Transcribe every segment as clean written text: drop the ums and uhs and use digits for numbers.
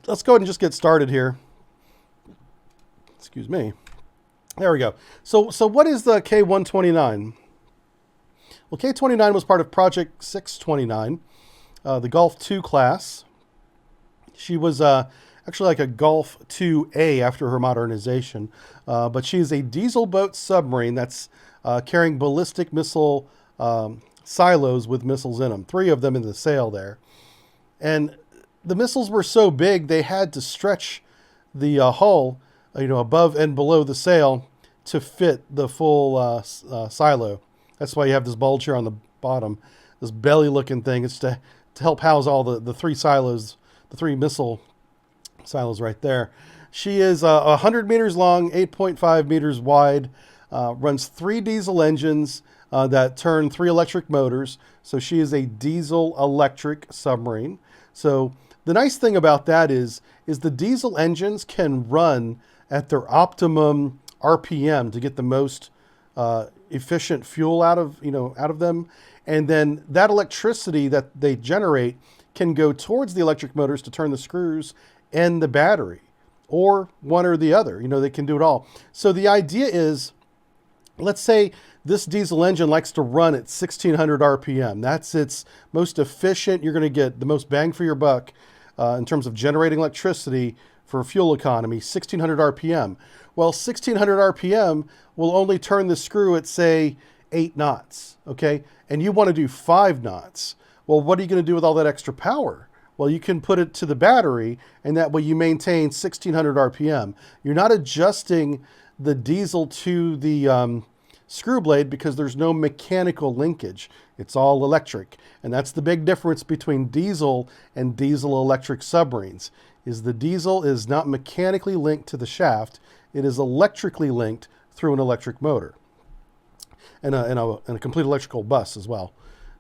let's go ahead and just get started here. Excuse me. There we go. So what is the K-129? Well, K-29 was part of Project 629, the Gulf II class. She was actually like a Gulf IIA after her modernization, but she is a diesel boat submarine that's carrying ballistic missile silos with missiles in them, 3 of them in the sail there. And the missiles were so big they had to stretch the hull, above and below the sail to fit the full silo. That's why you have this bulge here on the bottom, this belly-looking thing. It's to help house all the 3 silos, the 3 missile silos right there. She is 100 meters long, 8.5 meters wide, runs 3 diesel engines that turn 3 electric motors. So she is a diesel-electric submarine. So the nice thing about that is the diesel engines can run at their optimum RPM to get the most efficient fuel out of them, and then that electricity that they generate can go towards the electric motors to turn the screws and the battery, or one or the other. They can do it all. So the idea is, let's say this diesel engine likes to run at 1600 RPM. That's its most efficient. You're going to get the most bang for your buck in terms of generating electricity for fuel economy, 1600 RPM. Well, 1600 RPM will only turn the screw at, say, 8 knots, okay? And you want to do 5 knots. Well, what are you going to do with all that extra power? Well, you can put it to the battery, and that way you maintain 1600 RPM. You're not adjusting the diesel to the screw blade because there's no mechanical linkage. It's all electric. And that's the big difference between diesel and diesel electric submarines, is the diesel is not mechanically linked to the shaft. It is electrically linked through an electric motor and a complete electrical bus as well,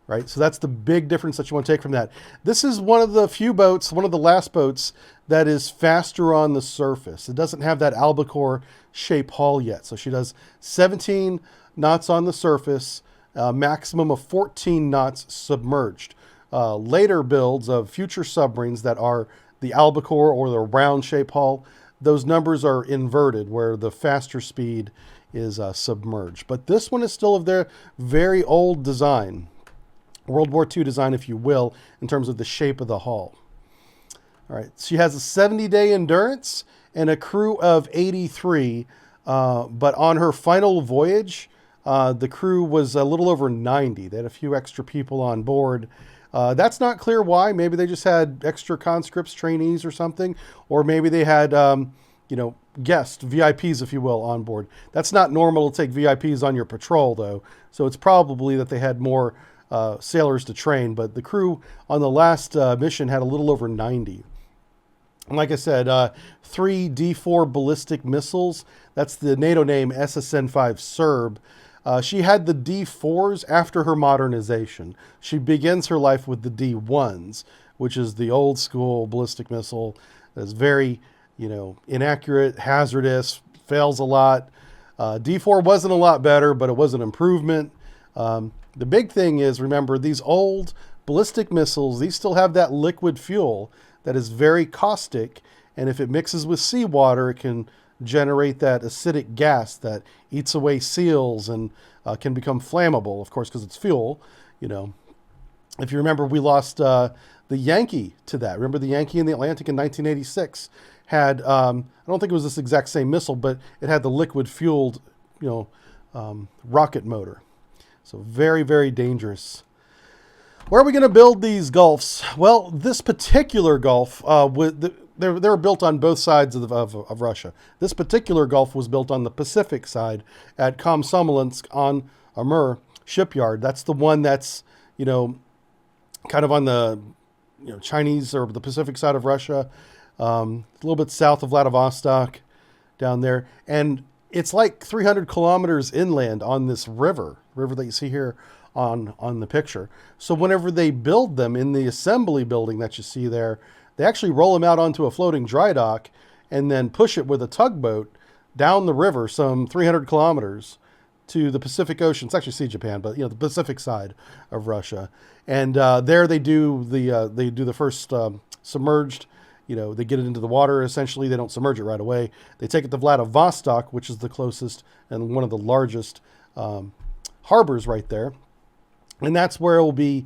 right? So that's the big difference that you want to take from that. This is one of the few boats, one of the last boats that is faster on the surface. It doesn't have that albacore shape hull yet. So she does 17 knots on the surface, maximum of 14 knots submerged. Later builds of future submarines that are the albacore or the round shape hull, those numbers are inverted where the faster speed is submerged. But this one is still of their very old design, World War II design, if you will, in terms of the shape of the hull. All right, she has a 70-day endurance and a crew of 83, but on her final voyage, the crew was a little over 90. They had a few extra people on board. That's not clear why. Maybe they just had extra conscripts, trainees or something, or maybe they had, guest VIPs, if you will, on board. That's not normal to take VIPs on your patrol, though. So it's probably that they had more sailors to train, but the crew on the last mission had a little over 90. And like I said, 3 D4 ballistic missiles. That's the NATO name SSN-5 Serb. She had the D4s after her modernization. She begins her life with the D1s, which is the old school ballistic missile. That's very, inaccurate, hazardous, fails a lot. D4 wasn't a lot better, but it was an improvement. The big thing is, remember, these old ballistic missiles, these still have that liquid fuel that is very caustic, and if it mixes with seawater, it can generate that acidic gas that eats away seals and can become flammable, of course, because it's fuel. If you remember, we lost the Yankee to that. Remember the Yankee in the Atlantic in 1986 had, I don't think it was this exact same missile, but it had the liquid fueled, rocket motor. So very, very dangerous. Where are we going to build these Gulfs? Well, this particular Gulf, they were built on both sides of Russia. This particular Gulf was built on the Pacific side at Komsomolsk on Amur shipyard. That's the one that's, kind of on the Chinese or the Pacific side of Russia, a little bit south of Vladivostok down there. And it's like 300 kilometers inland on this river that you see here on the picture. So whenever they build them in the assembly building that you see there, they actually roll them out onto a floating dry dock and then push it with a tugboat down the river some 300 kilometers to the Pacific Ocean. It's actually Sea Japan, but the Pacific side of Russia. And there they do the first submerged they get it into the water. Essentially, they don't submerge it right away. They take it to Vladivostok, which is the closest and one of the largest harbors right there. And that's where it will be,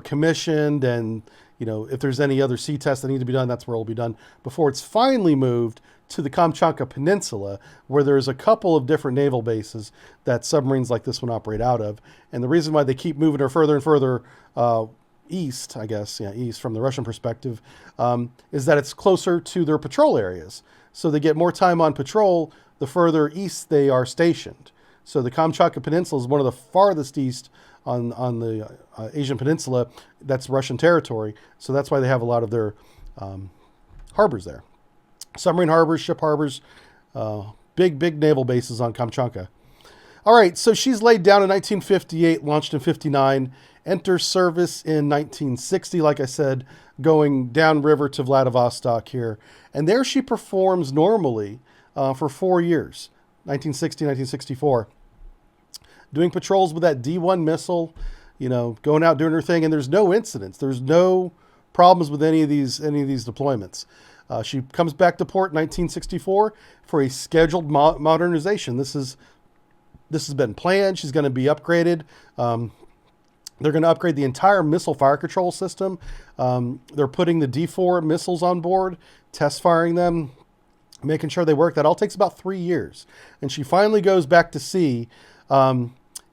commissioned, and, if there's any other sea tests that need to be done, that's where it will be done before it's finally moved to the Kamchatka Peninsula, where there's a couple of different naval bases that submarines like this one operate out of. And the reason why they keep moving her further and further east, I guess, east from the Russian perspective, is that it's closer to their patrol areas. So they get more time on patrol the further east they are stationed. So the Kamchatka Peninsula is one of the farthest east on the Asian Peninsula. That's Russian territory. So that's why they have a lot of their harbors there. Submarine harbors, ship harbors, big naval bases on Kamchatka. All right, so she's laid down in 1958, launched in 59, enters service in 1960, like I said, going downriver to Vladivostok here. And there she performs normally for 4 years, 1960, 1964. Doing patrols with that D1 missile, going out doing her thing, and there's no incidents. There's no problems with any of these deployments. She comes back to port in 1964 for a scheduled modernization. This has been planned. She's going to be upgraded. They're going to upgrade the entire missile fire control system. They're putting the D4 missiles on board, test firing them, making sure they work. That all takes about 3 years. And she finally goes back to sea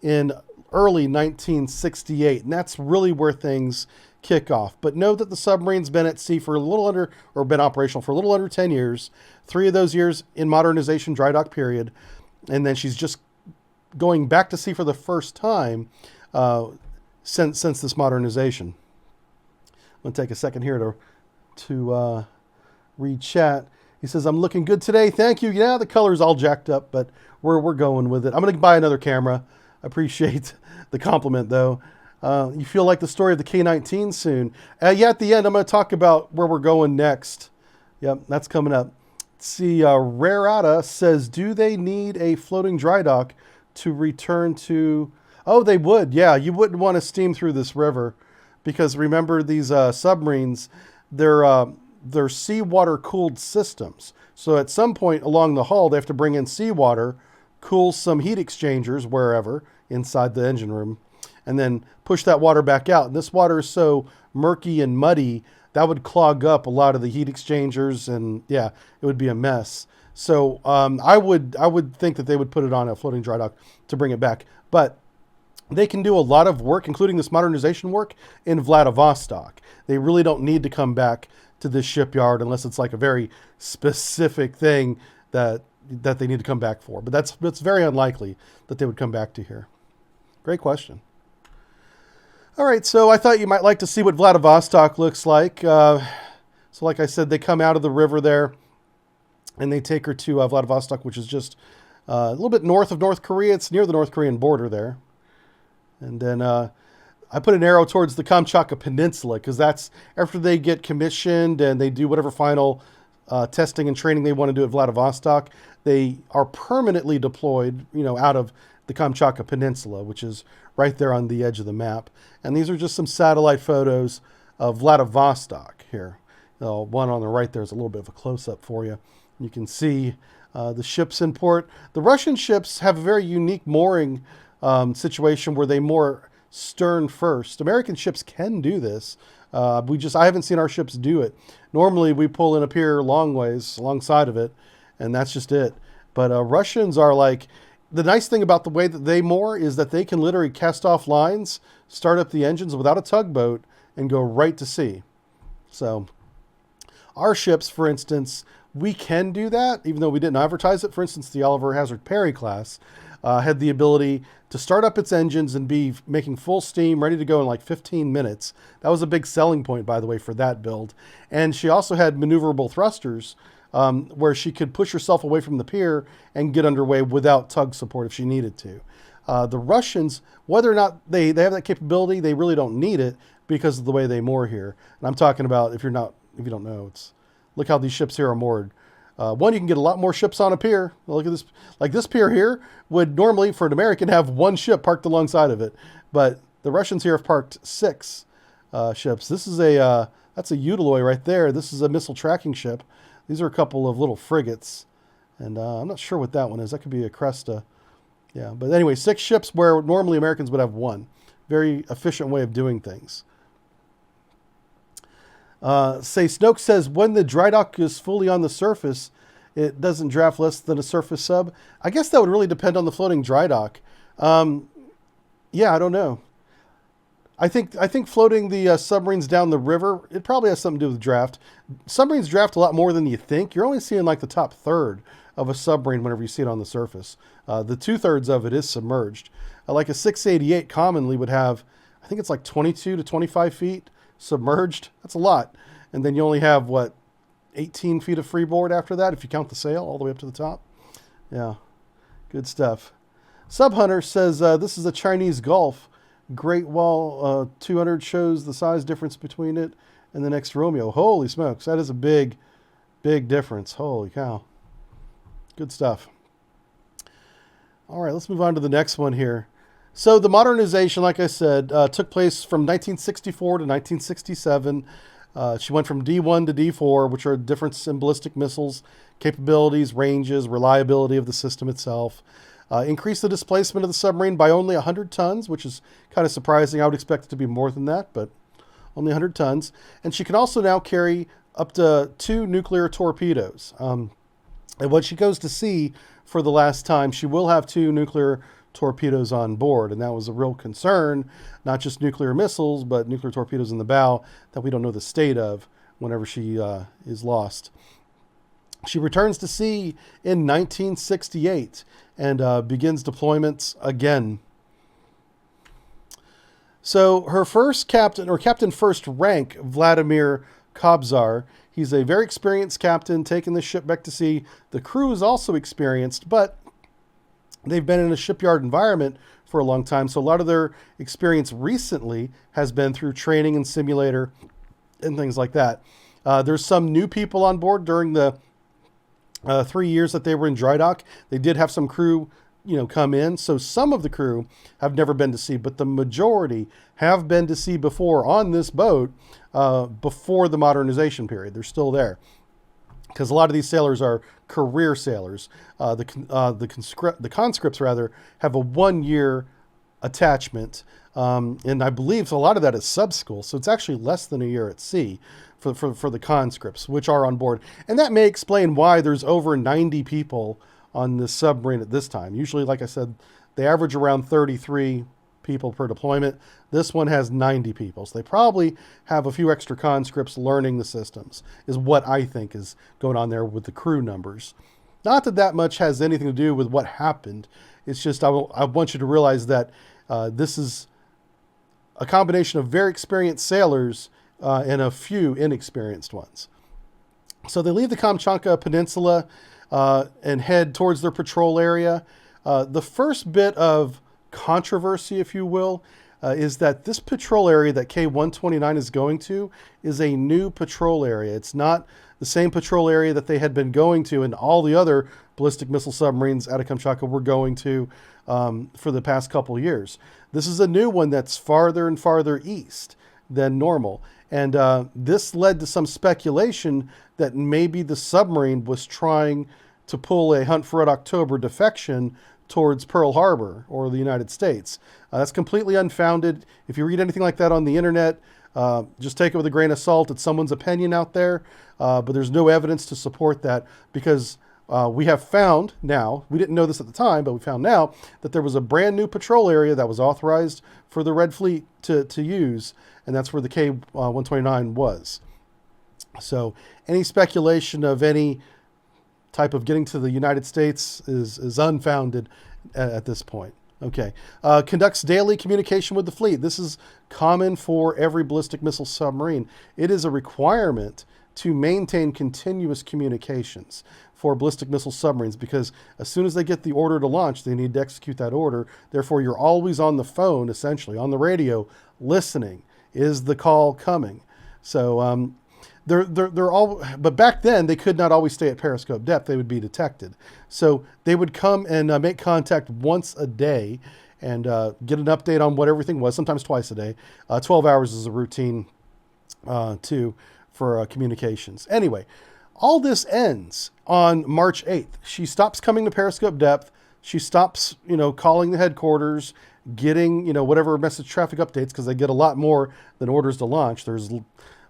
in early 1968. And that's really where things kick off. But know that the submarine's been at sea for been operational for a little under 10 years. 3 of those years in modernization dry dock period. And then she's just going back to sea for the first time since this modernization. I'm going to take a second here to read chat. He says, I'm looking good today. Thank you. Yeah, the color's all jacked up, but we're going with it. I'm going to buy another camera. I appreciate the compliment, though. You feel like the story of the K-19 soon. At the end, I'm going to talk about where we're going next. Yep, that's coming up. Let's see, Rarata says, do they need a floating dry dock to return to... Oh, they would. Yeah, you wouldn't want to steam through this river because remember these submarines, they're seawater cooled systems. So at some point along the hull, they have to bring in seawater, cool some heat exchangers wherever inside the engine room, and then push that water back out. And this water is so murky and muddy, that would clog up a lot of the heat exchangers, and yeah, it would be a mess. So I would think that they would put it on a floating dry dock to bring it back. But they can do a lot of work, including this modernization work, in Vladivostok. They really don't need to come back to this shipyard unless it's like a very specific thing that they need to come back for. But that's very unlikely that they would come back to here. Great question. All right, so I thought you might like to see what Vladivostok looks like. So like I said, they come out of the river there, and they take her to Vladivostok, which is just a little bit north of North Korea. It's near the North Korean border there. And then I put an arrow towards the Kamchatka Peninsula because that's after they get commissioned and they do whatever final testing and training they want to do at Vladivostok. They are permanently deployed, out of the Kamchatka Peninsula, which is right there on the edge of the map. And these are just some satellite photos of Vladivostok here. One on the right there is a little bit of a close-up for you. You can see the ships in port. The Russian ships have a very unique mooring situation where they moor stern first. American ships can do this. I haven't seen our ships do it. Normally we pull in a pier long ways alongside of it, and that's just it. But Russians are like, the nice thing about the way that they moor is that they can literally cast off lines, start up the engines without a tugboat, and go right to sea. So our ships, for instance, we can do that, even though we didn't advertise it. For instance, the Oliver Hazard Perry class had the ability to start up its engines and be making full steam, ready to go in like 15 minutes. That was a big selling point, by the way, for that build. And she also had maneuverable thrusters where she could push herself away from the pier and get underway without tug support if she needed to. The Russians, whether or not they have that capability, they really don't need it because of the way they moor here. And I'm talking about, if you don't know, look how these ships here are moored. One, you can get a lot more ships on a pier. Look at this. Like this pier here would normally, for an American, have one ship parked alongside of it. But the Russians here have parked 6 ships. This is a That's a Utiloy right there. This is a missile tracking ship. These are a couple of little frigates. And I'm not sure what that one is. That could be a Cresta. Yeah, but anyway, 6 ships where normally Americans would have 1. Very efficient way of doing things. Snoke says, when the dry dock is fully on the surface, it doesn't draft less than a surface sub. I guess that would really depend on the floating dry dock. Yeah, I don't know. I think floating the submarines down the river, it probably has something to do with draft. Submarines draft a lot more than you think. You're only seeing like the top third of a submarine whenever you see it on the surface. The 2/3 of it is submerged. Like a 688 commonly would have, I think it's like 22 to 25 feet submerged. That's a lot. And then you only have, what, 18 feet of freeboard after that, if you count the sail all the way up to the top. Yeah, good stuff. Subhunter says, this is a Chinese Gulf. Great Wall 200 shows the size difference between it and the next Romeo. Holy smokes, that is a big, big difference. Holy cow. Good stuff. All right, let's move on to the next one here. So the modernization, like I said, took place from 1964 to 1967. She went from D1 to D4, which are difference in ballistic missiles, capabilities, ranges, reliability of the system itself. Increased the displacement of the submarine by only 100 tons, which is kind of surprising. I would expect it to be more than that, but only 100 tons. And she can also now carry up to 2 nuclear torpedoes. And when she goes to sea for the last time, she will have 2 nuclear torpedoes on board. And that was a real concern, not just nuclear missiles, but nuclear torpedoes in the bow that we don't know the state of whenever she is lost. She returns to sea in 1968 and begins deployments again. So her first captain, or captain first rank, Vladimir Kobzar, he's a very experienced captain taking the ship back to sea. The crew is also experienced, but they've been in a shipyard environment for a long time. So a lot of their experience recently has been through training and simulator and things like that. There's some new people on board during the 3 years that they were in dry dock. They did have some crew, come in. So some of the crew have never been to sea, but the majority have been to sea before on this boat before the modernization period. They're still there because a lot of these sailors are career sailors. The conscripts rather have a 1-year attachment, and I believe a lot of that is sub school. So it's actually less than a year at sea for the conscripts, which are on board. And that may explain why there's over 90 people on this submarine at this time. Usually, like I said, they average around 33 people per deployment. This one has 90 people. So they probably have a few extra conscripts learning the systems, is what I think is going on there with the crew numbers. Not that that much has anything to do with what happened. It's just I want you to realize that this is a combination of very experienced sailors and a few inexperienced ones. So they leave the Kamchatka Peninsula and head towards their patrol area. The first bit of controversy, if you will, is that this patrol area that K-129 is going to is a new patrol area. It's not the same patrol area that they had been going to and all the other ballistic missile submarines out of Kamchatka were going to for the past couple years. This is a new one that's farther and farther east than normal. And this led to some speculation that maybe the submarine was trying to pull a Hunt for Red October defection towards Pearl Harbor or the United States. That's completely unfounded. If you read anything like that on the internet, just take it with a grain of salt. It's someone's opinion out there, but there's no evidence to support that because we have found now, we didn't know this at the time, but we found now that there was a brand new patrol area that was authorized for the Red Fleet to use, and that's where the K-129 was. So any speculation of any type of getting to the United States is unfounded at this point. Okay. Conducts daily communication with the fleet. This is common for every ballistic missile submarine. It is a requirement to maintain continuous communications for ballistic missile submarines because as soon as they get the order to launch, they need to execute that order. Therefore, you're always on the phone, essentially, on the radio, listening. Is the call coming? So they're all, but back then they could not always stay at periscope depth. They would be detected. So they would come and make contact once a day and get an update on what everything was, sometimes twice a day. 12 hours is a routine for communications. Anyway, all this ends on March 8th. She stops coming to periscope depth. She stops, calling the headquarters, getting, whatever message traffic updates, because they get a lot more than orders to launch.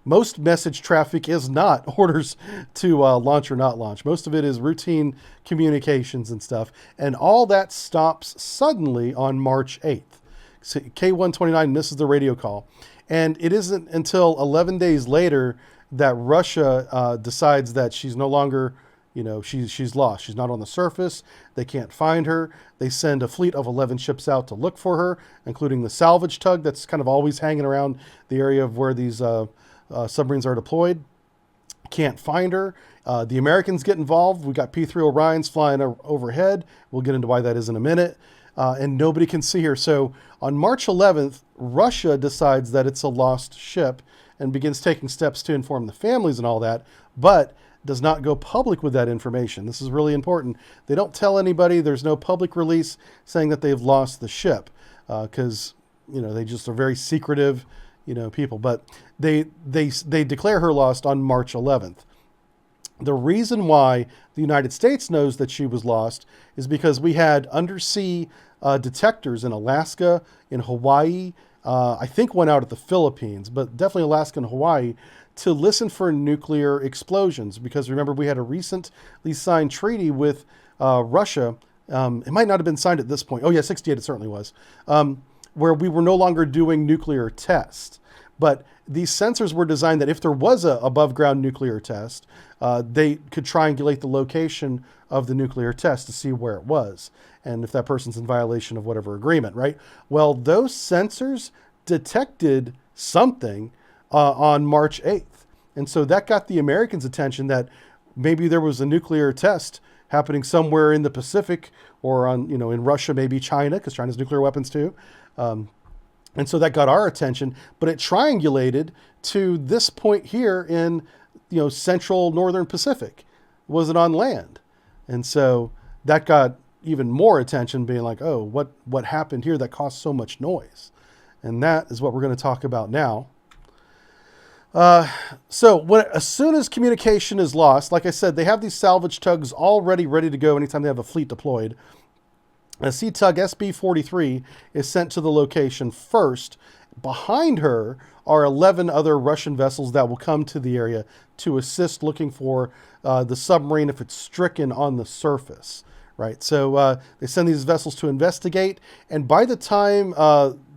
Most message traffic is not orders to launch or not launch. Most of it is routine communications and stuff. And all that stops suddenly on March 8th. So K-129 misses the radio call. And it isn't until 11 days later that Russia decides that she's no longer, she's lost. She's not on the surface. They can't find her. They send a fleet of 11 ships out to look for her, including the salvage tug that's kind of always hanging around the area of where these submarines are deployed. Can't find her. The Americans get involved. We got P-3 Orions flying overhead. We'll get into why that is in a minute. And nobody can see her. So on March 11th, Russia decides that it's a lost ship and begins taking steps to inform the families and all that, but does not go public with that information. This is really important. They don't tell anybody. There's no public release saying that they've lost the ship because, they just are very secretive, people. But they declare her lost on March 11th. The reason why the United States knows that she was lost is because we had undersea detectors in Alaska, in Hawaii, I think one out at the Philippines, but definitely Alaska and Hawaii, to listen for nuclear explosions. Because remember, we had a recently signed treaty with Russia. It might not have been signed at this point. Oh yeah, 68 it certainly was. Where we were no longer doing nuclear tests. But these sensors were designed that if there was a above ground nuclear test, they could triangulate the location of the nuclear test to see where it was. And if that person's in violation of whatever agreement, right? Well, those sensors detected something on March 8th. And so that got the Americans' attention that maybe there was a nuclear test happening somewhere in the Pacific or in Russia, maybe China, because China has nuclear weapons too. And so that got our attention, but it triangulated to this point here in, central northern Pacific. It wasn't on land. And so that got even more attention, being like, oh, what happened here that caused so much noise? And that is what we're going to talk about now. So as soon as communication is lost, like I said, they have these salvage tugs already ready to go anytime they have a fleet deployed. A Sea Tug SB-43 is sent to the location first. Behind her are 11 other Russian vessels that will come to the area to assist looking for the submarine if it's stricken on the surface. Right, so they send these vessels to investigate, and by the time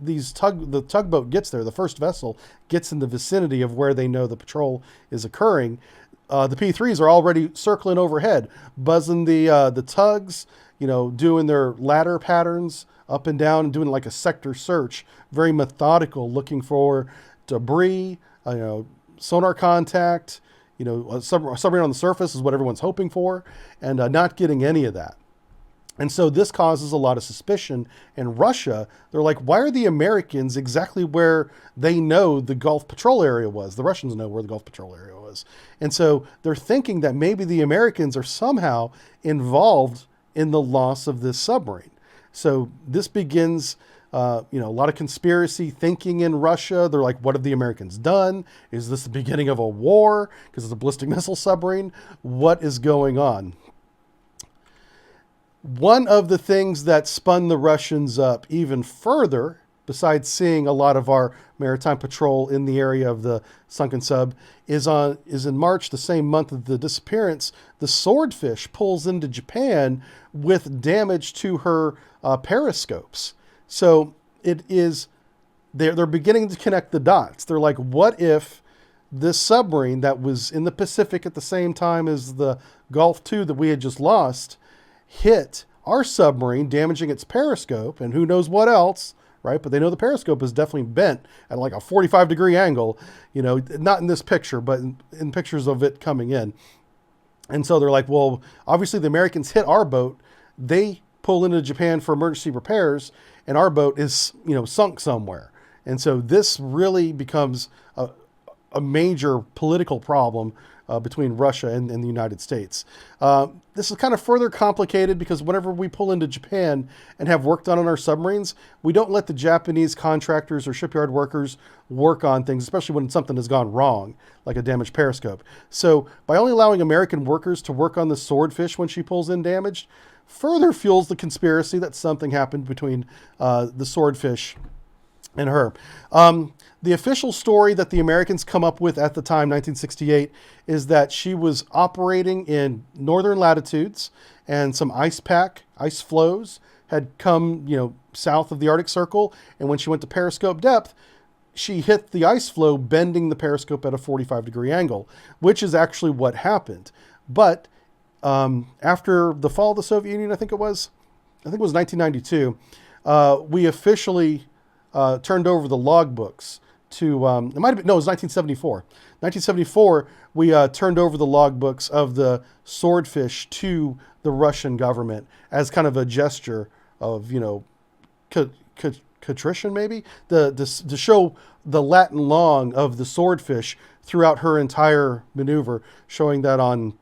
the tugboat gets there, the first vessel gets in the vicinity of where they know the patrol is occurring, the P-3s are already circling overhead, buzzing the tugs, doing their ladder patterns up and down and doing like a sector search, very methodical, looking for debris, sonar contact, a submarine on the surface is what everyone's hoping for, and not getting any of that. And so this causes a lot of suspicion. In Russia, they're like, why are the Americans exactly where they know the Gulf Patrol area was? The Russians know where the Gulf Patrol area was. And so they're thinking that maybe the Americans are somehow involved in the loss of this submarine. So this begins, a lot of conspiracy thinking in Russia. They're like, what have the Americans done? Is this the beginning of a war? Because it's a ballistic missile submarine. What is going on? One of the things that spun the Russians up even further, besides seeing a lot of our maritime patrol in the area of the sunken sub, is in March, the same month of the disappearance, the Swordfish pulls into Japan with damage to her periscopes. So they're beginning to connect the dots. They're like, what if this submarine that was in the Pacific at the same time as the Gulf II that we had just lost hit our submarine, damaging its periscope and who knows what else, right? But they know the periscope is definitely bent at like a 45-degree angle, not in this picture, but in pictures of it coming in. And so they're like, well, obviously the Americans hit our boat. They pull into Japan for emergency repairs, and our boat is, sunk somewhere. And so this really becomes a major political problem between Russia and the United States. This is kind of further complicated because whenever we pull into Japan and have work done on our submarines, we don't let the Japanese contractors or shipyard workers work on things, especially when something has gone wrong, like a damaged periscope. So by only allowing American workers to work on the Swordfish when she pulls in damaged, further fuels the conspiracy that something happened between the Swordfish and her. The official story that the Americans come up with at the time, 1968, is that she was operating in northern latitudes and some ice flows had come, south of the Arctic Circle. And when she went to periscope depth, she hit the ice flow, bending the periscope at a 45-degree angle, which is actually what happened. But after the fall of the Soviet Union, I think it was 1992, we officially turned over the logbooks to, it might have been, no, it was 1974. 1974, we turned over the logbooks of the Swordfish to the Russian government as kind of a gesture of, contrition maybe, to show the Latin long of the Swordfish throughout her entire maneuver, showing that on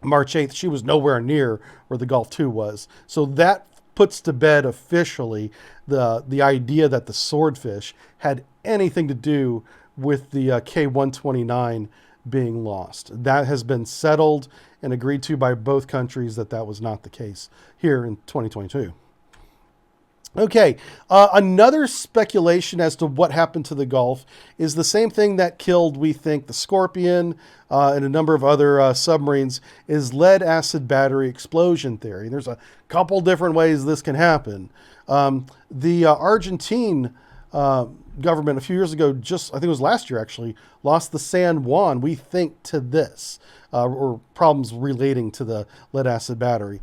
March 8th, she was nowhere near where the Gulf II was. So that puts to bed officially the idea that the Swordfish had anything to do with the K-129 being lost. That has been settled and agreed to by both countries that was not the case here in 2022. Okay, another speculation as to what happened to the Gulf is the same thing that killed, we think, the Scorpion and a number of other submarines, is lead-acid battery explosion theory. There's a couple different ways this can happen. The Argentine government a few years ago, I think it was last year actually, lost the San Juan, we think, to this, or problems relating to the lead-acid battery.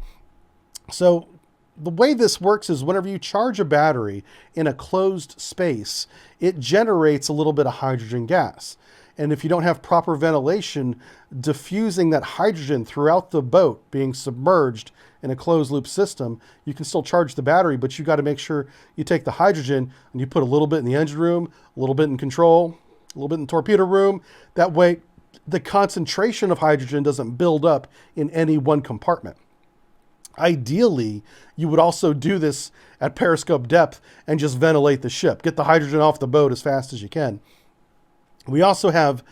So the way this works is whenever you charge a battery in a closed space, it generates a little bit of hydrogen gas. And if you don't have proper ventilation, diffusing that hydrogen throughout the boat being submerged in a closed loop system, you can still charge the battery, but you got to make sure you take the hydrogen and you put a little bit in the engine room, a little bit in control, a little bit in the torpedo room. That way, the concentration of hydrogen doesn't build up in any one compartment. Ideally, you would also do this at periscope depth and just ventilate the ship. Get the hydrogen off the boat as fast as you can. We also have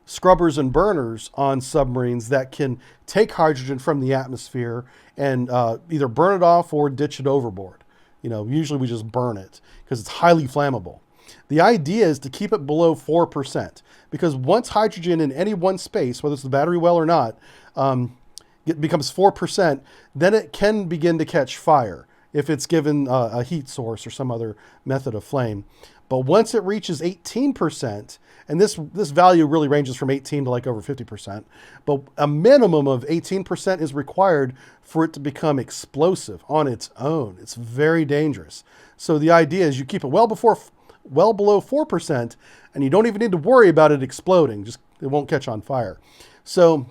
scrubbers and burners on submarines that can take hydrogen from the atmosphere and either burn it off or ditch it overboard. Usually we just burn it because it's highly flammable. The idea is to keep it below 4%, because once hydrogen in any one space, whether it's the battery well or not, it becomes 4%, then it can begin to catch fire if it's given a heat source or some other method of flame. But once it reaches 18%, and this value really ranges from 18 to like over 50%, but a minimum of 18% is required for it to become explosive on its own. It's very dangerous. So the idea is you keep it well below 4%, and you don't even need to worry about it exploding. It won't catch on fire. So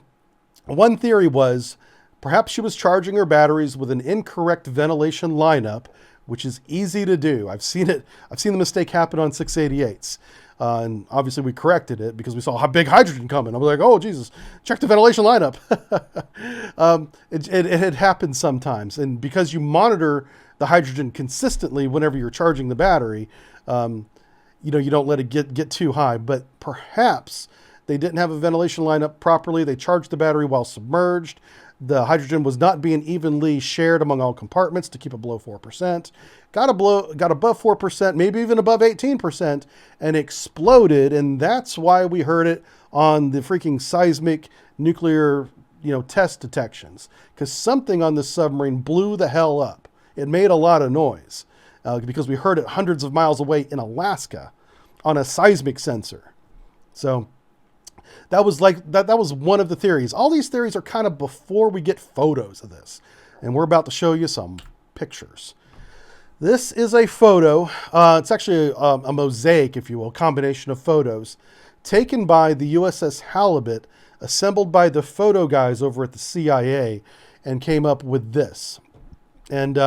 one theory was perhaps she was charging her batteries with an incorrect ventilation lineup, which is easy to do. I've seen the mistake happen on 688s. And obviously we corrected it because we saw big hydrogen coming. I was like, oh, Jesus, check the ventilation lineup. It had happened sometimes. And because you monitor the hydrogen consistently whenever you're charging the battery, you don't let it get too high. But perhaps they didn't have a ventilation lineup properly. They charged the battery while submerged. The hydrogen was not being evenly shared among all compartments to keep it below 4%. Got above 4%, maybe even above 18%, and exploded. And that's why we heard it on the freaking seismic nuclear, test detections. Because something on this submarine blew the hell up. It made a lot of noise because we heard it hundreds of miles away in Alaska on a seismic sensor. So that was one of the theories. All these theories are kind of before we get photos of this. And we're about to show you some pictures. This is a photo. It's actually a mosaic, if you will, combination of photos taken by the USS Halibut, assembled by the photo guys over at the CIA, and came up with this. And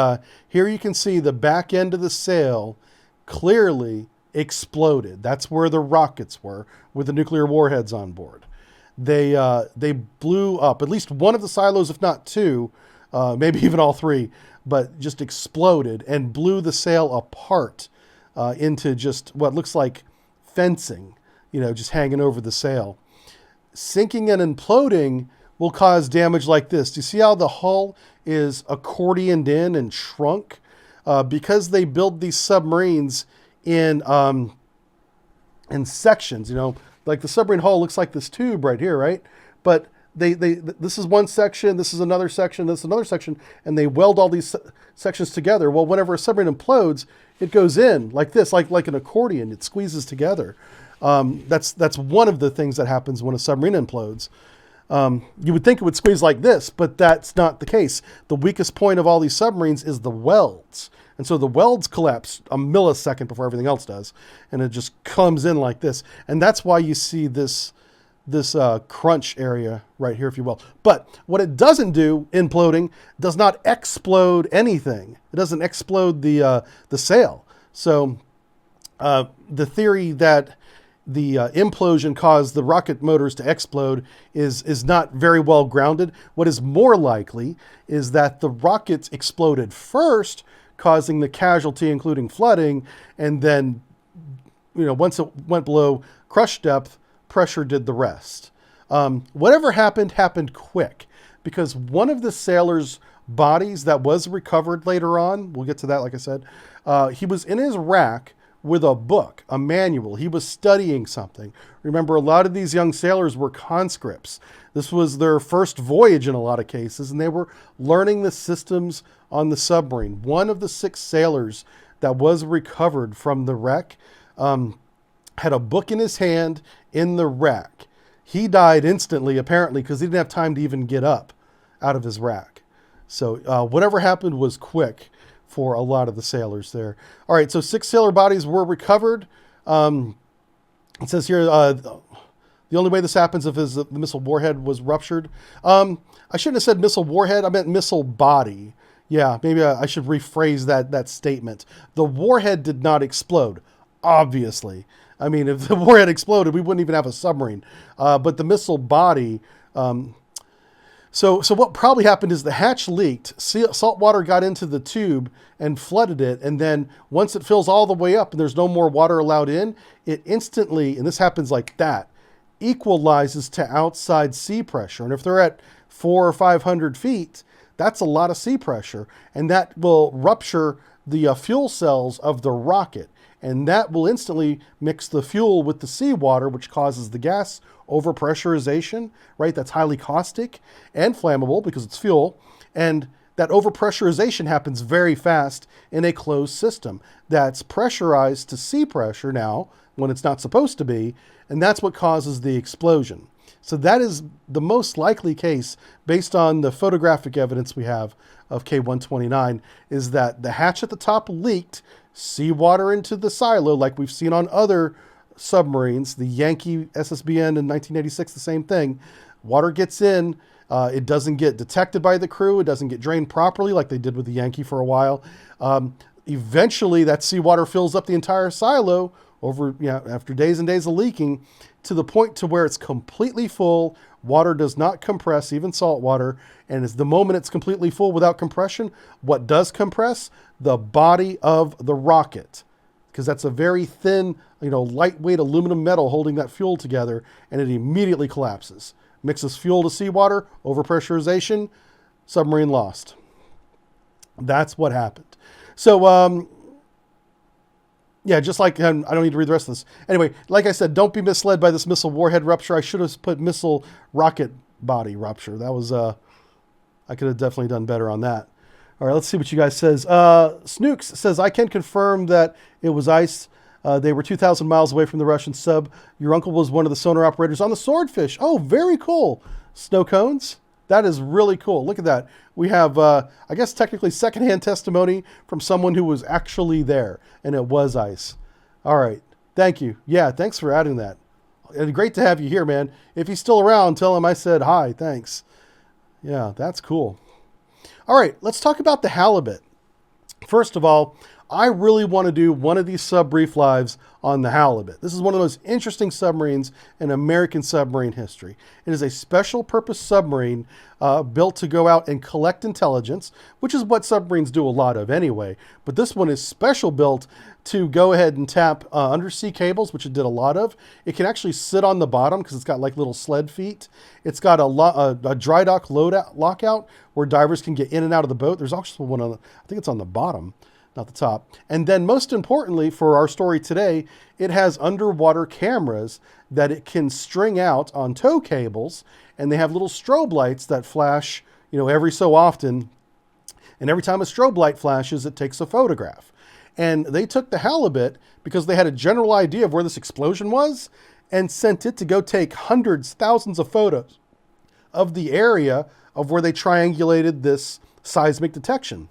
here you can see the back end of the sail clearly exploded. That's where the rockets were with the nuclear warheads on board. they blew up at least one of the silos, if not two, maybe even all three, but just exploded and blew the sail apart into just what looks like fencing, just hanging over the sail. Sinking and imploding will cause damage like this. Do you see how the hull is accordioned in and shrunk? Because they build these submarines in sections, like the submarine hull looks like this tube right here, right? But this is one section, this is another section, this is another section, and they weld all these sections together. Well, whenever a submarine implodes, it goes in like this, like an accordion. It squeezes together. That's one of the things that happens when a submarine implodes. You would think it would squeeze like this, but that's not the case. The weakest point of all these submarines is the welds. And so the welds collapse a millisecond before everything else does. And it just comes in like this. And that's why you see this crunch area right here, if you will. But what it doesn't do, imploding, does not explode anything. It doesn't explode the sail. So the theory that the implosion caused the rocket motors to explode is not very well grounded. What is more likely is that the rockets exploded first, causing the casualty, including flooding, and then, once it went below crush depth, pressure did the rest. Whatever happened quick, because one of the sailors' bodies that was recovered later on, we'll get to that, like I said, he was in his rack with a book, a manual. He was studying something. Remember, a lot of these young sailors were conscripts. This was their first voyage in a lot of cases, and they were learning the systems on the submarine. One of the 6 sailors that was recovered from the wreck had a book in his hand in the wreck. He died instantly, apparently, because he didn't have time to even get up out of his rack. So whatever happened was quick for a lot of the sailors there. All right, so 6 sailor bodies were recovered. It says here, the only way this happens is if the missile warhead was ruptured. I shouldn't have said missile warhead. I meant missile body. Yeah, maybe I should rephrase that statement. The warhead did not explode, obviously. I mean, if the warhead exploded, we wouldn't even have a submarine. But the missile body... So what probably happened is the hatch leaked, salt water got into the tube and flooded it, and then once it fills all the way up and there's no more water allowed in, it instantly, and this happens like that, equalizes to outside sea pressure. And if they're at 400 or 500 feet, that's a lot of sea pressure, and that will rupture the fuel cells of the rocket. And that will instantly mix the fuel with the seawater, which causes the gas overpressurization, right? That's highly caustic and flammable because it's fuel. And that overpressurization happens very fast in a closed system that's pressurized to sea pressure now when it's not supposed to be. And that's what causes the explosion. So that is the most likely case, based on the photographic evidence we have of K-129, is that the hatch at the top leaked, seawater into the silo, like we've seen on other submarines. The Yankee SSBN in 1986, the same thing. Water gets in, it doesn't get detected by the crew, it doesn't get drained properly like they did with the Yankee for a while. Eventually that seawater fills up the entire silo over, after days and days of leaking, to the point to where it's completely full. Water does not compress, even salt water. And it's the moment it's completely full without compression, what does compress? The body of the rocket. Because that's a very thin, lightweight aluminum metal holding that fuel together, and it immediately collapses. Mixes fuel to seawater, overpressurization, submarine lost. That's what happened. So, yeah, just like, I don't need to read the rest of this. Anyway, like I said, don't be misled by this missile warhead rupture. I should have put missile rocket body rupture. That was, I could have definitely done better on that. All right, let's see what you guys says. Snooks says, I can confirm that it was ice. They were 2,000 miles away from the Russian sub. Your uncle was one of the sonar operators on the Swordfish. Oh, very cool. Snow cones. That is really cool. Look at that. We have, I guess, technically secondhand testimony from someone who was actually there, and it was ice. All right. Thank you. Yeah, thanks for adding that. And great to have you here, man. If he's still around, tell him I said hi. Thanks. Yeah, that's cool. All right, let's talk about the halibut. First of all, I really want to do one of these subbrief lives on the Halibut. This is one of the most interesting submarines in American submarine history. It is a special purpose submarine built to go out and collect intelligence, which is what submarines do a lot of anyway. But this one is special built to go ahead and tap undersea cables, which it did a lot of. It can actually sit on the bottom because it's got like little sled feet. It's got a dry dock lockout where divers can get in and out of the boat. There's also one on, I think it's on the bottom, not the top. And then most importantly for our story today, it has underwater cameras that it can string out on tow cables, and they have little strobe lights that flash, every so often. And every time a strobe light flashes, it takes a photograph. And they took the Halibut because they had a general idea of where this explosion was and sent it to go take hundreds, thousands of photos of the area of where they triangulated this seismic detection.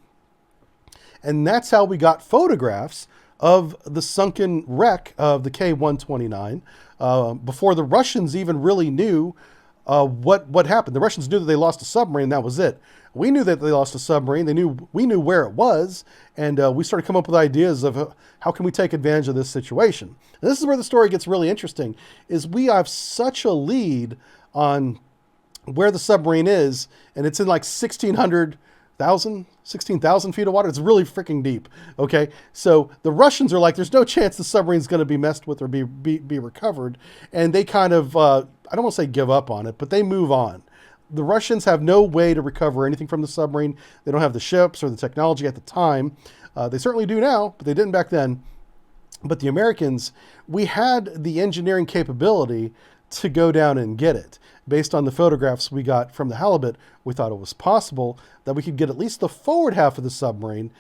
And that's how we got photographs of the sunken wreck of the K-129 before the Russians even really knew what happened. The Russians knew that they lost a submarine, that was it. We knew that they lost a submarine. We knew where it was, and we started coming up with ideas of how can we take advantage of this situation. And this is where the story gets really interesting, is we have such a lead on where the submarine is, and it's in like 16,000 feet of water. It's really freaking deep. Okay. So the Russians are like, there's no chance the submarine's going to be messed with or be recovered. And they kind of, I don't want to say give up on it, but they move on. The Russians have no way to recover anything from the submarine. They don't have the ships or the technology at the time. They certainly do now, but they didn't back then. But the Americans, we had the engineering capability to go down and get it. Based on the photographs we got from the Halibut, we thought it was possible that we could get at least the forward half of the submarine,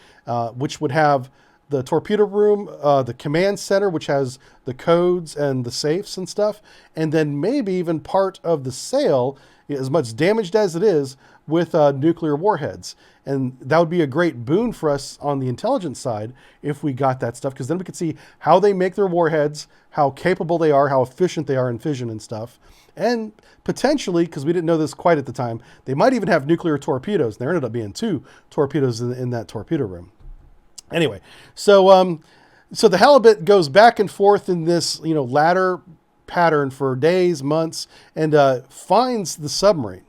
which would have the torpedo room, the command center, which has the codes and the safes and stuff, and then maybe even part of the sail, as much damaged as it is, with nuclear warheads. And that would be a great boon for us on the intelligence side if we got that stuff, because then we could see how they make their warheads, how capable they are, how efficient they are in fission and stuff. And potentially, because we didn't know this quite at the time, they might even have nuclear torpedoes. There ended up being 2 torpedoes in that torpedo room. Anyway, so the Halibut goes back and forth in this ladder pattern for days, months, and finds the submarine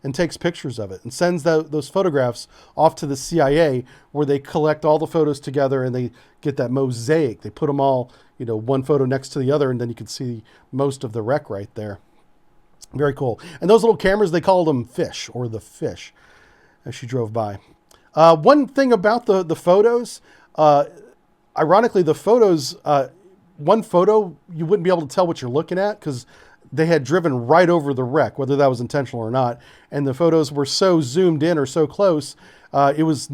and takes pictures of it and sends those photographs off to the CIA, where they collect all the photos together and they get that mosaic. They put them all, one photo next to the other, and then you can see most of the wreck right there. Very cool. And those little cameras, they called them fish, or the fish, as she drove by. One thing about the photos, ironically, the photos, one photo, you wouldn't be able to tell what you're looking at because they had driven right over the wreck, whether that was intentional or not. And the photos were so zoomed in or so close, it was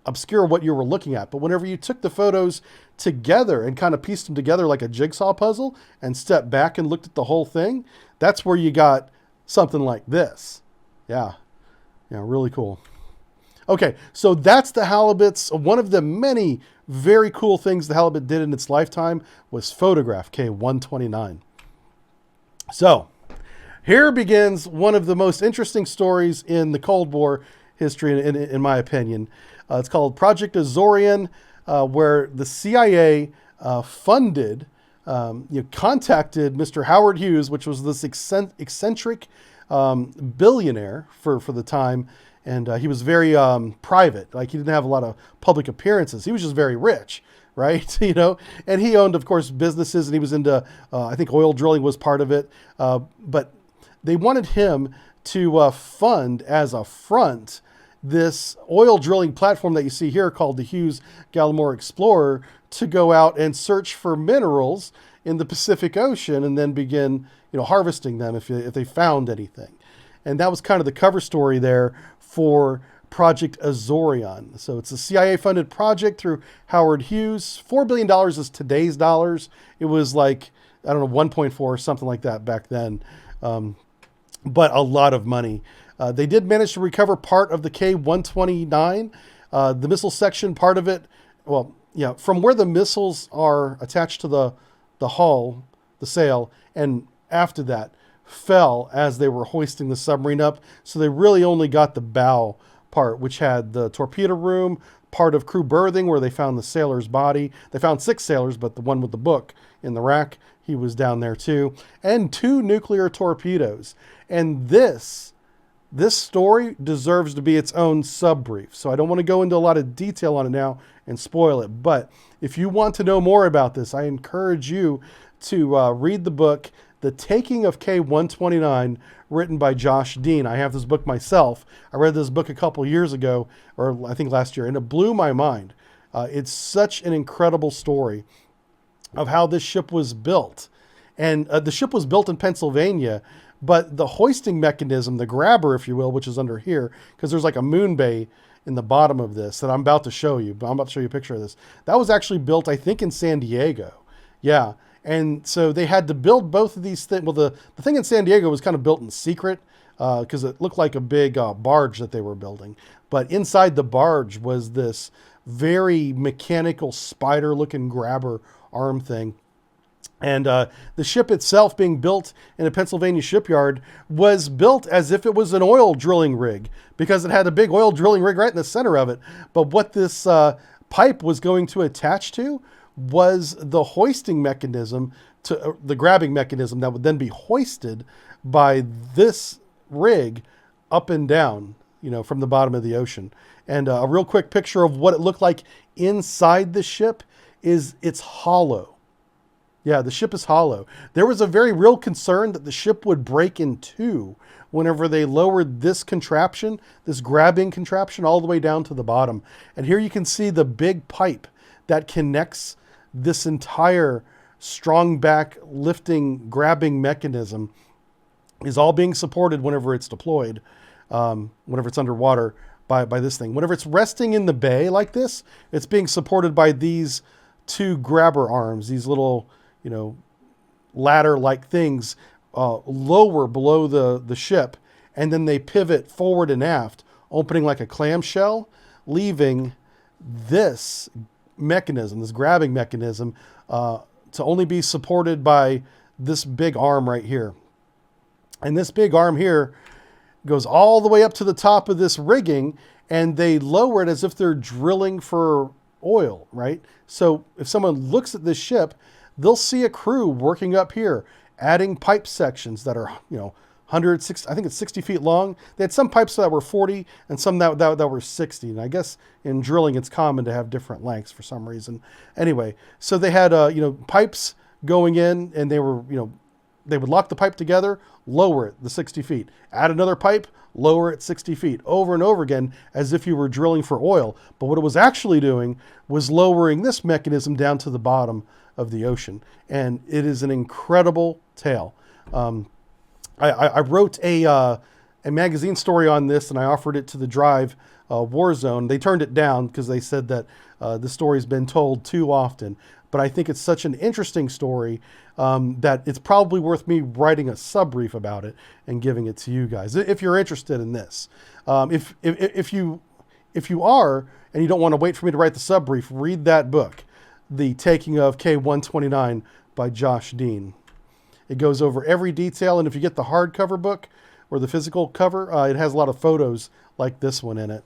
obscure what you were looking at. But whenever you took the photos together and kind of pieced them together like a jigsaw puzzle and stepped back and looked at the whole thing, that's where you got something like this. Yeah, really cool. Okay, so that's the Halibut's. One of the many very cool things the Halibut did in its lifetime was photograph K-129. So here begins one of the most interesting stories in the Cold War history, in my opinion. It's called Project Azorian, where the CIA contacted Mr. Howard Hughes, which was this eccentric billionaire for the time. And he was very private. Like, he didn't have a lot of public appearances. He was just very rich, right? And he owned, of course, businesses, and he was into, I think oil drilling was part of it. But they wanted him to fund as a front this oil drilling platform that you see here called the Hughes Gallimore Explorer, to go out and search for minerals in the Pacific Ocean and then begin, harvesting them if they found anything. And that was kind of the cover story there for Project Azorian. So it's a CIA-funded project through Howard Hughes. $4 billion is today's dollars. It was like, 1.4 or something like that back then. But a lot of money. They did manage to recover part of the K-129. The missile section, part of it, from where the missiles are attached to the hull, the sail, and after that, fell as they were hoisting the submarine up. So they really only got the bow part, which had the torpedo room, part of crew berthing where they found the sailor's body. They found 6 sailors, but the one with the book in the rack, he was down there too. And 2 nuclear torpedoes. And this story deserves to be its own subbrief. So I don't want to go into a lot of detail on it now and spoil it. But if you want to know more about this, I encourage you to read the book, The Taking of K-129, written by Josh Dean. I have this book myself. I read this book a couple years ago, or I think last year, and it blew my mind. It's such an incredible story of how this ship was built. And the ship was built in Pennsylvania, but the hoisting mechanism, the grabber, if you will, which is under here, because there's like a moon bay in the bottom of this that I'm about to show you, but I'm about to show you a picture of this. That was actually built, I think, in San Diego. Yeah. And so they had to build both of these things. Well, the thing in San Diego was kind of built in secret because it looked like a big barge that they were building. But inside the barge was this very mechanical spider-looking grabber arm thing. And the ship itself, being built in a Pennsylvania shipyard, was built as if it was an oil drilling rig because it had a big oil drilling rig right in the center of it. But what this pipe was going to attach to was the hoisting mechanism, to the grabbing mechanism that would then be hoisted by this rig up and down, you know, from the bottom of the ocean. And a real quick picture of what it looked like inside the ship is it's hollow. Yeah, the ship is hollow. There was a very real concern that the ship would break in two whenever they lowered this contraption, this grabbing contraption, all the way down to the bottom. And here you can see the big pipe that connects this entire strong back lifting grabbing mechanism is all being supported whenever it's deployed, whenever it's underwater by this thing. Whenever it's resting in the bay like this, it's being supported by these 2 grabber arms, these little, you know, ladder-like things lower below the ship, and then they pivot forward and aft, opening like a clamshell, leaving this mechanism, this grabbing mechanism, to only be supported by this big arm right here. And this big arm here goes all the way up to the top of this rigging, and they lower it as if they're drilling for oil, right? So if someone looks at this ship, they'll see a crew working up here, adding pipe sections that are, you know, 160, I think it's 60 feet long. They had some pipes that were 40 and some that were 60. And I guess in drilling, it's common to have different lengths for some reason. Anyway, so they had, you know, pipes going in, and they were, you know, they would lock the pipe together, lower it the 60 feet, add another pipe, lower it 60 feet, over and over again, as if you were drilling for oil. But what it was actually doing was lowering this mechanism down to the bottom of the ocean. And it is an incredible tale. I wrote a magazine story on this, and I offered it to the Drive Warzone. They turned it down because they said that the story's been told too often. But I think it's such an interesting story that it's probably worth me writing a subbrief about it and giving it to you guys if you're interested in this. If you are and you don't want to wait for me to write the subbrief, read that book, The Taking of K-129 by Josh Dean. It goes over every detail, and if you get the hardcover book or the physical cover, it has a lot of photos like this one in it.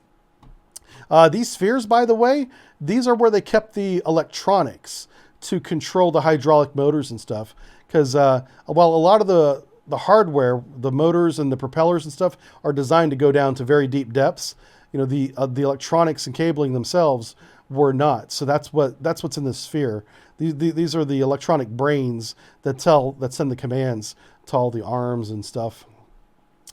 These spheres, by the way, these are where they kept the electronics to control the hydraulic motors and stuff. Because while a lot of the hardware, the motors and the propellers and stuff are designed to go down to very deep depths, you know, the electronics and cabling themselves were not. So that's what's in the sphere. These are the electronic brains that send the commands to all the arms and stuff.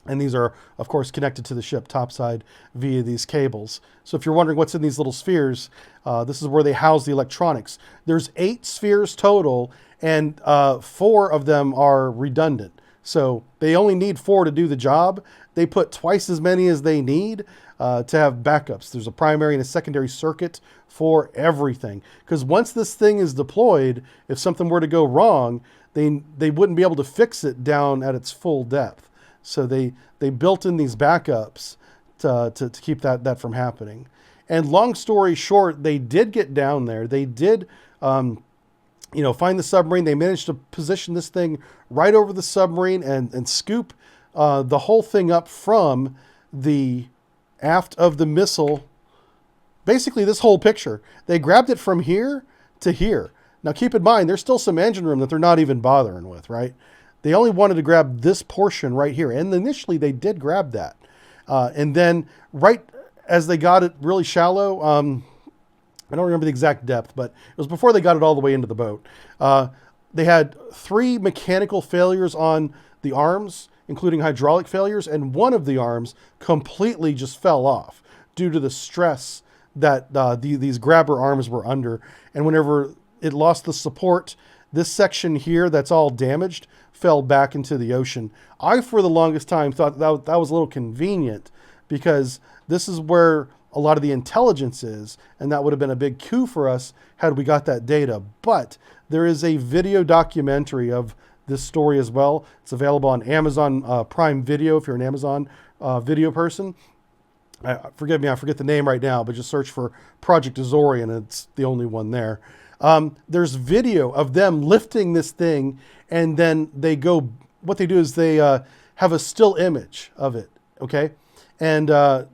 And these are, of course, connected to the ship topside via these cables. So if you're wondering what's in these little spheres, this is where they house the electronics. There's 8 spheres total, and 4 of them are redundant. So they only need 4 to do the job. They put twice as many as they need to have backups. There's a primary and a secondary circuit for everything. Because once this thing is deployed, if something were to go wrong, they wouldn't be able to fix it down at its full depth. So they built in these backups to keep that from happening. And long story short, they did get down there. They did, find the submarine. They managed to position this thing right over the submarine and scoop the whole thing up from the aft of the missile. Basically, this whole picture. They grabbed it from here to here. Now, keep in mind, there's still some engine room that they're not even bothering with, right? They only wanted to grab this portion right here. And initially, they did grab that. And then right as they got it really shallow, I don't remember the exact depth, but it was before they got it all the way into the boat. They had 3 mechanical failures on the arms, including hydraulic failures, and one of the arms completely just fell off due to the stress that these grabber arms were under. And whenever it lost the support, this section here that's all damaged fell back into the ocean. I, for the longest time, thought that was a little convenient because this is where a lot of the intelligence is, and that would have been a big coup for us had we got that data. But there is a video documentary of this story as well. It's available on Amazon Prime Video if you're an Amazon video person. Forgive me, I forget the name right now, but just search for Project Azorian. It's the only one there. There's video of them lifting this thing, and then what they do is they have a still image of it, okay? And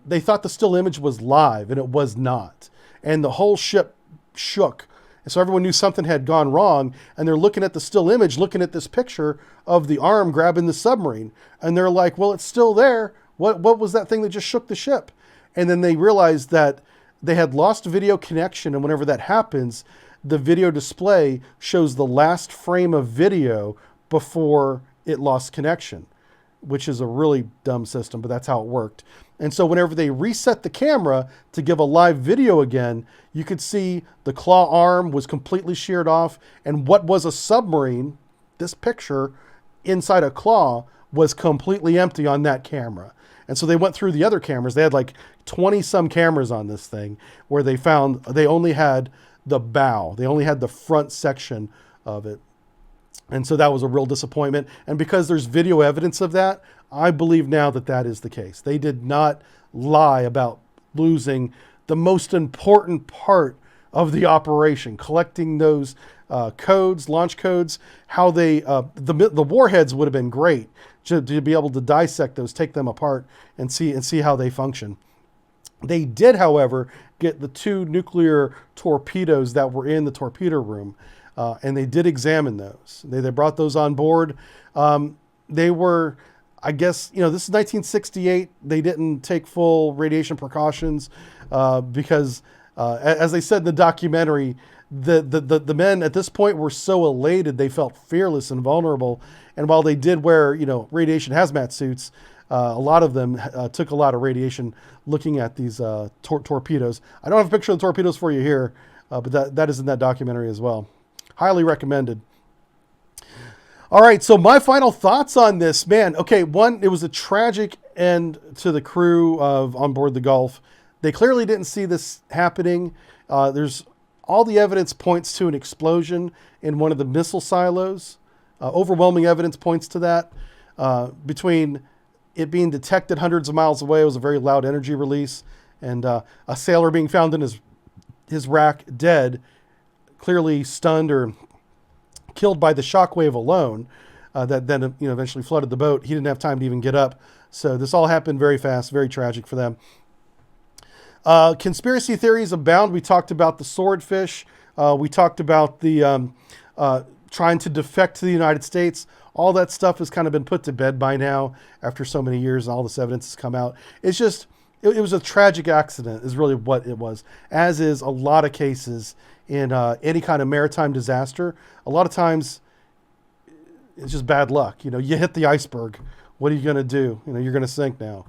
they thought the still image was live, and it was not. And the whole ship shook. And so everyone knew something had gone wrong, and they're looking at the still image, looking at this picture of the arm grabbing the submarine. And they're like, well, it's still there. What was that thing that just shook the ship? And then they realized that they had lost video connection, and whenever that happens, the video display shows the last frame of video before it lost connection, which is a really dumb system, but that's how it worked. And so whenever they reset the camera to give a live video again, you could see the claw arm was completely sheared off, and what was a submarine, this picture, inside a claw, was completely empty on that camera. And so they went through the other cameras. They had like 20-some cameras on this thing where they found they only had the bow. They only had the front section of it. And so that was a real disappointment. And because there's video evidence of that, I believe now that that is the case. They did not lie about losing the most important part of the operation, collecting those codes, launch codes, how they, the warheads would have been great to be able to dissect those, take them apart and see how they function. They did, however, get the 2 nuclear torpedoes that were in the torpedo room, and they did examine those. They brought those on board. They were, I guess, this is 1968. They didn't take full radiation precautions because, as they said in the documentary, the men at this point were so elated they felt fearless and vulnerable. And while they did wear, radiation hazmat suits, a lot of them took a lot of radiation looking at these torpedoes. I don't have a picture of the torpedoes for you here, but that is in that documentary as well. Highly recommended. All right, so my final thoughts on this, man. Okay, one, it was a tragic end to the crew of On Board the Gulf. They clearly didn't see this happening. There's all the evidence points to an explosion in one of the missile silos. Overwhelming evidence points to that. Between it being detected hundreds of miles away, it was a very loud energy release, and a sailor being found in his rack dead, clearly stunned or killed by the shockwave alone, that then eventually flooded the boat. He didn't have time to even get up. So this all happened very fast, very tragic for them. Conspiracy theories abound. We talked about the swordfish. We talked about the trying to defect to the United States. All that stuff has kind of been put to bed by now after so many years and all this evidence has come out. It's just, it was a tragic accident is really what it was, as is a lot of cases in any kind of maritime disaster. A lot of times it's just bad luck. You hit the iceberg. What are you going to do? You're going to sink now,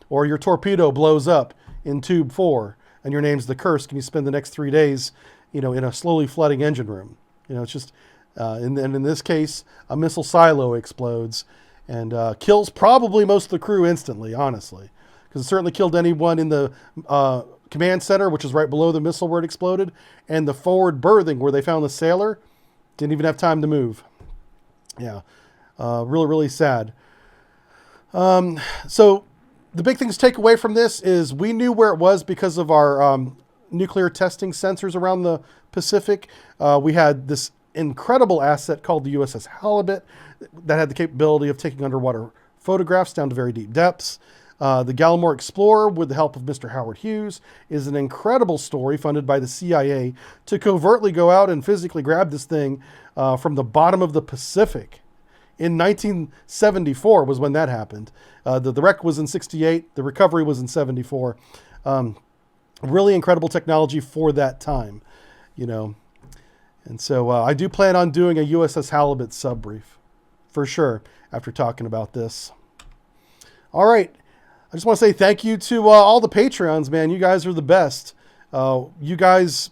or your torpedo blows up in tube 4 and your name's the Kursk and you spend the next 3 days, in a slowly flooding engine room. It's just, and in this case, a missile silo explodes and kills probably most of the crew instantly, honestly, because it certainly killed anyone in the command center, which is right below the missile where it exploded, and the forward berthing where they found the sailor. Didn't even have time to move. Yeah, really, really sad. So the big thing to take away from this is we knew where it was because of our nuclear testing sensors around the Pacific. We had this incredible asset called the USS Halibut that had the capability of taking underwater photographs down to very deep depths. The Gallimore Explorer, with the help of Mr. Howard Hughes, is an incredible story funded by the CIA to covertly go out and physically grab this thing from the bottom of the Pacific. In 1974 was when that happened. The wreck was in 68. The recovery was in 74. Really incredible technology for that time, you know. And so I do plan on doing a USS Halibut subbrief for sure after talking about this. All right. I just want to say thank you to all the Patreons, man. You guys are the best. You guys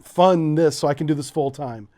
fund this so I can do this full time.